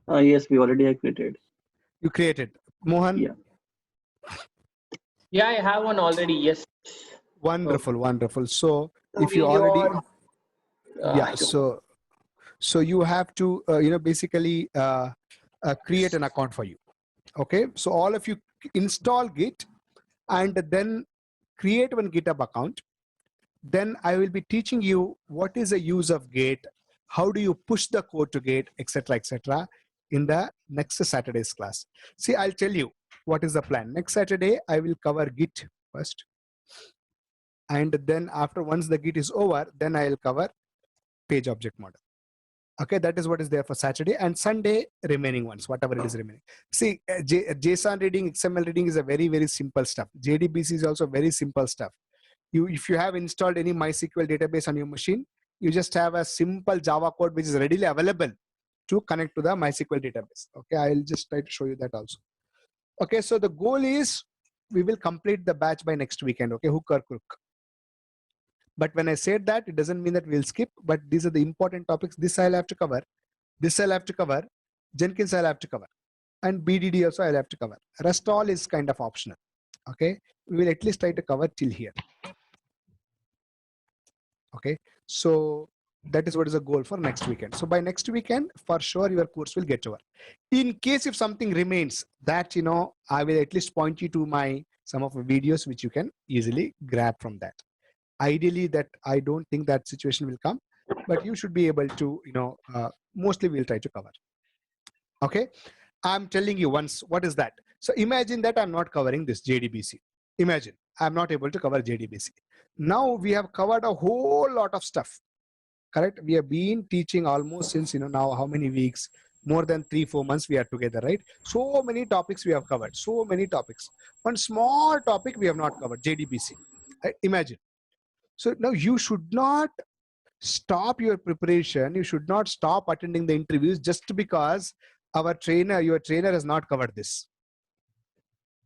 Yes, we already have created. You created. Mohan? Yeah. Yeah, I have one already. Yes. Wonderful, wonderful. So if you already, yeah. So you have to, basically create an account for you. Okay. So all of you install Git and then create one GitHub account. Then I will be teaching you what is the use of Git, how do you push the code to Git, etc., in the next Saturday's class. See, I'll tell you what is the plan. Next Saturday, I will cover Git first. And then once the Git is over, then I'll cover page object model. Okay, that is what is there for Saturday, and Sunday, remaining ones, whatever it is remaining. See, JSON reading, XML reading is a very, very simple stuff. JDBC is also very simple stuff. If you have installed any MySQL database on your machine, you just have a simple Java code which is readily available to connect to the MySQL database. Okay, I'll just try to show you that also. Okay, so the goal is we will complete the batch by next weekend. Okay, hook or crook. But when I said that, it doesn't mean that we'll skip, but these are the important topics. This I'll have to cover. This I'll have to cover. Jenkins I'll have to cover. And BDD also I'll have to cover. Rest all is kind of optional. Okay, we will at least try to cover till here. Okay, so That is what is the goal for next weekend. So by next weekend, for sure, your course will get over. In case if something remains, that, I will at least point you to some of the videos which you can easily grab from that. Ideally, that I don't think that situation will come, but you should be able to, mostly we'll try to cover. Okay. I'm telling you once, what is that? So imagine that I'm not covering this JDBC. Imagine I'm not able to cover JDBC. Now we have covered a whole lot of stuff. Correct? We have been teaching almost since, now how many weeks? More than 3-4 months we are together, right? So many topics we have covered. So many topics. One small topic we have not covered, JDBC. Imagine. So now you should not stop your preparation. You should not stop attending the interviews just because your trainer has not covered this.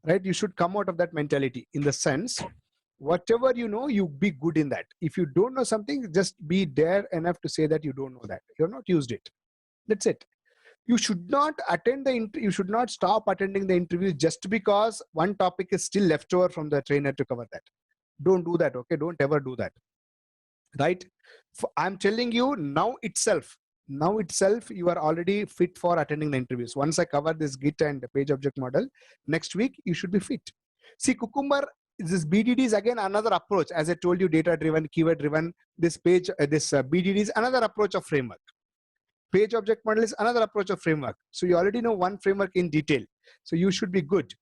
Right? You should come out of that mentality in the sense, whatever you know, you be good in that. If you don't know something, just be dare enough to say that you don't know that. You're not used it. That's it. You should not you should not stop attending the interviews just because one topic is still left over from the trainer to cover that. Don't do that. Okay. Don't ever do that. Right. I'm telling you now itself, you are already fit for attending the interviews. Once I cover this Git and page object model, next week you should be fit. See, Cucumber, this BDD is again another approach. As I told you, data driven, keyword driven. This BDD is another approach of framework. Page object model is another approach of framework. So you already know one framework in detail. So you should be good,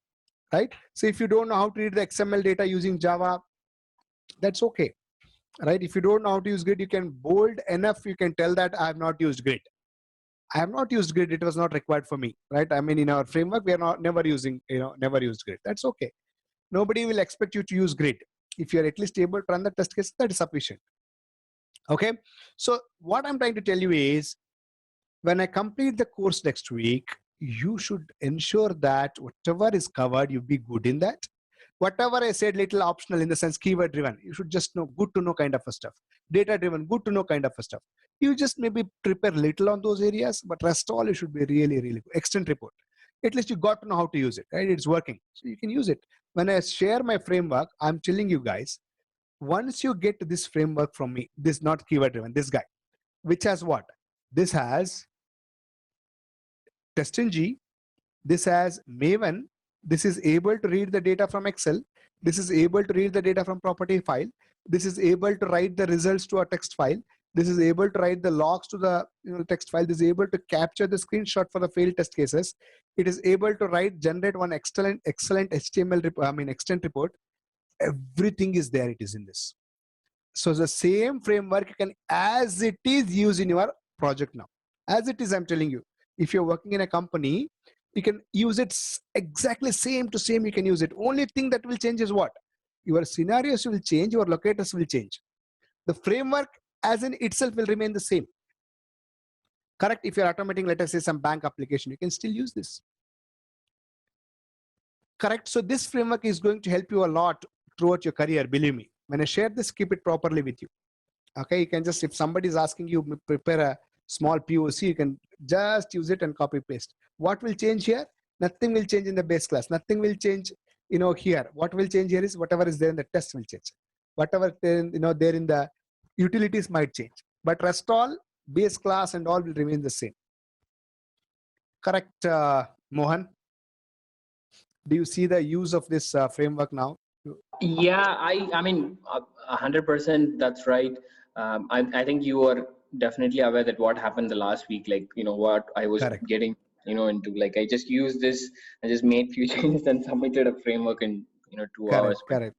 right? So if you don't know how to read the XML data using Java, that's okay. Right? If you don't know how to use grid, you can bold enough. You can tell that I have not used grid. I have not used grid. It was not required for me. Right? I mean, in our framework, we are never used grid. That's okay. Nobody will expect you to use grid. If you're at least able to run the test case, that is sufficient. Okay. So what I'm trying to tell you is, when I complete the course next week, you should ensure that whatever is covered, you be good in that. Whatever I said, little optional in the sense keyword driven, you should just know, good to know kind of a stuff. Data driven, good to know kind of a stuff. You just maybe prepare little on those areas, but rest all you should be really, really good. Extent report. At least you got to know how to use it, right? It's working. So you can use it. When I share my framework, I'm telling you guys, once you get this framework from me, this not keyword driven, this guy, which has what? This has TestNG, this has Maven. This is able to read the data from Excel. This is able to read the data from property file. This is able to write the results to a text file. This is able to write the logs to the text file. This is able to capture the screenshot for the failed test cases. It is able to generate one excellent HTML extent report. Everything is there. It is in this. So the same framework you can, as it is, use in your project now. As it is, I'm telling you. If you're working in a company, you can use it exactly same to same. You can use it. Only thing that will change is what? Your scenarios will change. Your locators will change. The framework as in itself will remain the same. Correct? If you're automating, let us say, some bank application, you can still use this. Correct? So this framework is going to help you a lot throughout your career. Believe me. When I share this, keep it properly with you. Okay? You can just, if somebody is asking you, prepare a small POC, you can just use it and copy paste. What will change here? Nothing will change in the base class. Nothing will change, here. What will change here is whatever is there in the test will change. Whatever there in the utilities might change. But rest all, base class and all will remain the same. Correct, Mohan? Do you see the use of this framework now? Yeah, I mean, 100%. That's right. I think you are definitely aware that what happened the last week, what I was Correct. getting, into, I just used this, I just made few changes and submitted a framework in, 2 hours. Correct.